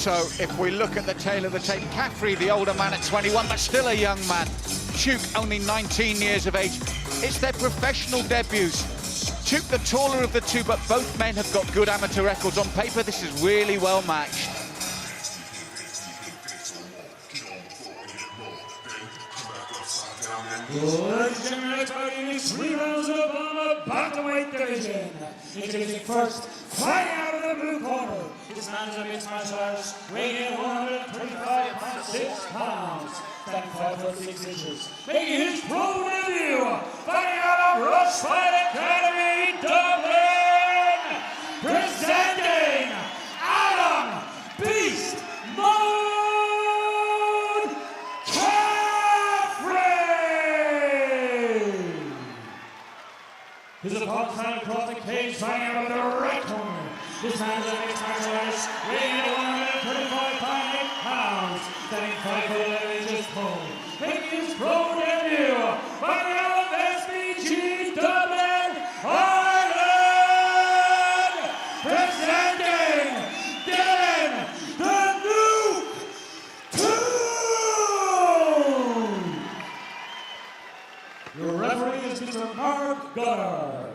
So if we look at the tail of the tape, Caffrey, the older man at 21, but still a young man. Tuke, only 19 years of age. It's their professional debuts. Tuke, the taller of the two, but both men have got good amateur records. On paper, this is really well matched. Ladies and gentlemen, fighting 3 rounds of the BAMMA bantamweight division. Introducing first, fighting out of the blue corner. This man is a mixed martial artist, weighing in 125.6 pounds, standing 5'6". Making his pro debut, fighting out of Rush Fight Academy, Dublin, presenting Adam Beast Mode Caffrey. His opponent standing across the cage, fighting out of the right corner. This man is a mixed martial artist, weighing in 135.8 pounds, standing 5'11" tall. Making his pro debut, fighting out of SBG Dublin, Ireland, presenting Dylan the Nuke Tuke. Your referee is Mr. Mark Goddard.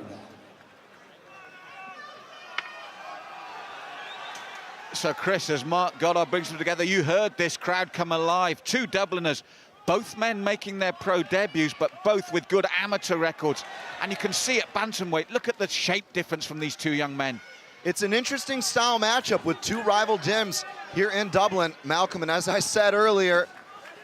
So, Chris, as Mark Goddard brings them together, you heard this crowd come alive. Two Dubliners, both men making their pro debuts, but both with good amateur records. And you can see at bantamweight, look at the shape difference from these two young men. It's an interesting style matchup with two rival gyms here in Dublin, Malcolm. And as I said earlier,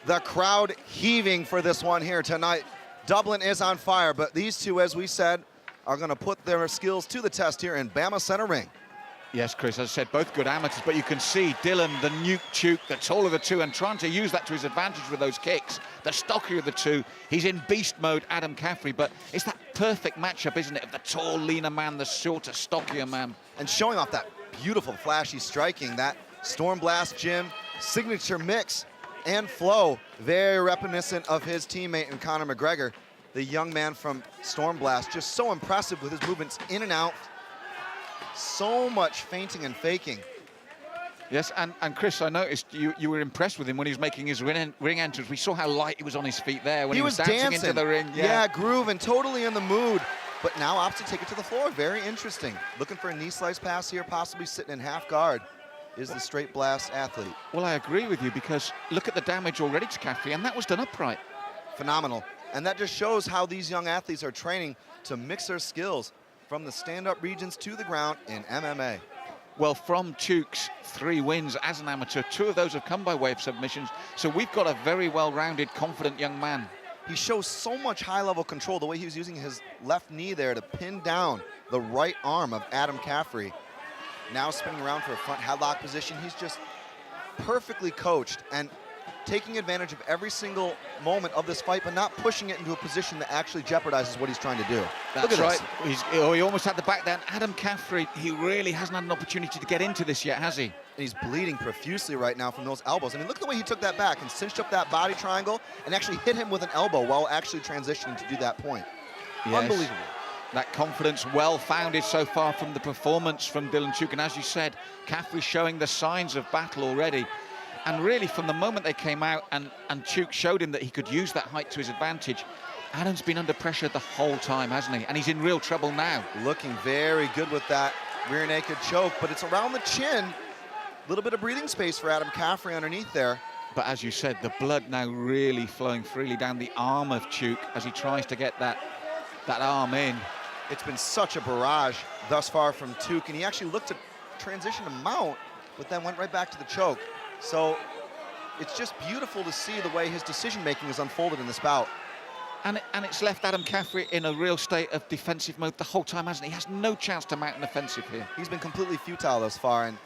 the crowd heaving for this one here tonight. Dublin is on fire, but these two, as we said, are going to put their skills to the test here in BAMMA Center Ring. Yes, Chris, as I said, both good amateurs, but you can see Dylan, the Nuke Tuke, the taller of the two, and trying to use that to his advantage with those kicks. The stockier of the two, he's in beast mode, Adam Caffrey, but it's that perfect matchup, isn't it, of the tall, leaner man, the shorter, stockier man. And showing off that beautiful, flashy striking, that Storm Blast Gym signature mix and flow, very reminiscent of his teammate in Conor McGregor, the young man from Storm Blast, just so impressive with his movements in and out. So much feinting and faking. Yes, and Chris, I noticed you were impressed with him when he was making his ring entrance. We saw how light he was on his feet there when he was dancing into the ring. Yeah, grooving, totally in the mood. But now opts to take it to the floor. Very interesting. Looking for a knee slice pass here, possibly sitting in half guard is the straight blast athlete. Well, I agree with you, because look at the damage already to Caffrey, and that was done upright. Phenomenal. And that just shows how these young athletes are training to mix their skills from the stand-up regions to the ground in MMA. Well, from Tuke's 3 wins as an amateur, 2 of those have come by way of submissions, so we've got a very well-rounded, confident young man. He shows so much high-level control, the way he was using his left knee there to pin down the right arm of Adam Caffrey. Now spinning around for a front headlock position. He's just perfectly coached and taking advantage of every single moment of this fight, but not pushing it into a position that actually jeopardizes what he's trying to do. That's right. He almost had the back down. Adam Caffrey, he really hasn't had an opportunity to get into this yet, has he? And he's bleeding profusely right now from those elbows. I mean, look at the way he took that back and cinched up that body triangle and actually hit him with an elbow while actually transitioning to do that point. Yes. Unbelievable. That confidence well-founded so far from the performance from Dylan Tuke. And as you said, Caffrey showing the signs of battle already. And really, from the moment they came out and Tuke showed him that he could use that height to his advantage, Adam's been under pressure the whole time, hasn't he? And he's in real trouble now. Looking very good with that rear naked choke, but it's around the chin. A little bit of breathing space for Adam Caffrey underneath there. But as you said, the blood now really flowing freely down the arm of Tuke as he tries to get that arm in. It's been such a barrage thus far from Tuke, and he actually looked to transition to mount, but then went right back to the choke. So it's just beautiful to see the way his decision-making has unfolded in this bout. And it's left Adam Caffrey in a real state of defensive mode the whole time, hasn't he? He has no chance to mount an offensive here. He's been completely futile thus far, and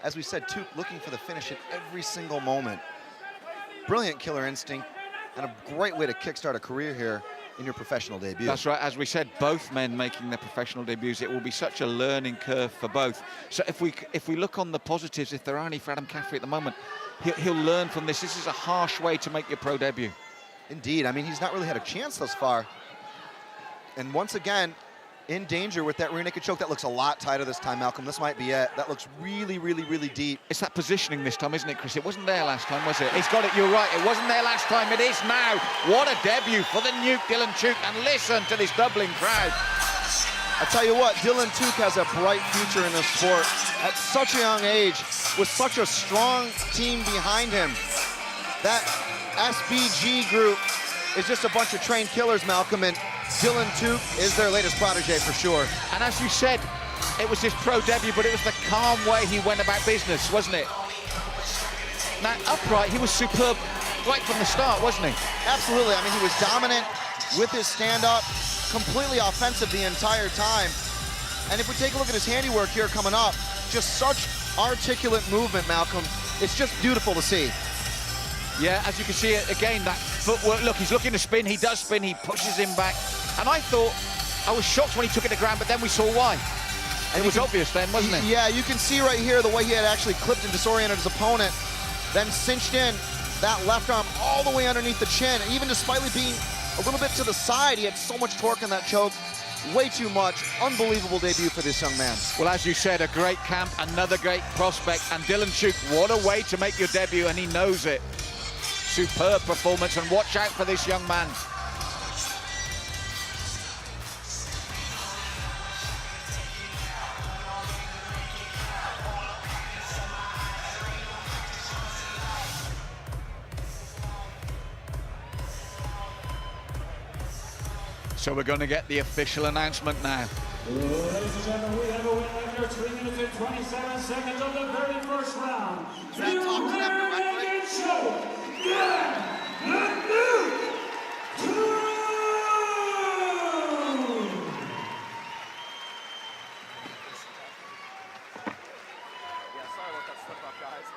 as we said, Tuke looking for the finish at every single moment. Brilliant killer instinct, and a great way to kickstart a career here in your professional debut. That's right. As we said, both men making their professional debuts. It will be such a learning curve for both. So if we look on the positives, if there are any for Adam Caffrey at the moment, he'll learn from this. This is a harsh way to make your pro debut. Indeed. I mean, he's not really had a chance thus far. And once again, in danger with that rear naked choke. That looks a lot tighter this time, Malcolm. This might be it. That looks really, really, really deep. It's that positioning this time, isn't it, Chris? It wasn't there last time, was it? He's got it, you're right. It wasn't there last time, it is now. What a debut for the Nuke, Dylan Tuke. And listen to this doubling crowd. I tell you what, Dylan Tuke has a bright future in this sport at such a young age with such a strong team behind him. That SBG group is just a bunch of trained killers, Malcolm, and Dylan Tuke is their latest protege for sure. And as you said, it was his pro debut, but it was the calm way he went about business, wasn't it? Now, upright, he was superb right from the start, wasn't he? Absolutely. I mean, he was dominant with his stand-up, completely offensive the entire time. And if we take a look at his handiwork here coming up, just such articulate movement, Malcolm. It's just beautiful to see. Yeah, as you can see it again, that footwork. Look, he's looking to spin. He does spin. He pushes him back. And I thought, I was shocked when he took it to ground, but then we saw why. And it was obvious then, wasn't it? Yeah, you can see right here the way he had actually clipped and disoriented his opponent, then cinched in that left arm all the way underneath the chin. And even despite being a little bit to the side, he had so much torque in that choke. Way too much. Unbelievable debut for this young man. Well, as you said, a great camp, another great prospect. And Dylan Tuke, what a way to make your debut, and he knows it. Superb performance, and watch out for this young man. So we're going to get the official announcement now. Ladies and gentlemen, we have a winner after 3 minutes and 27 seconds of the very first round. The rear naked choke, Dylan Tuke. Yeah, sorry about that slip up, guys.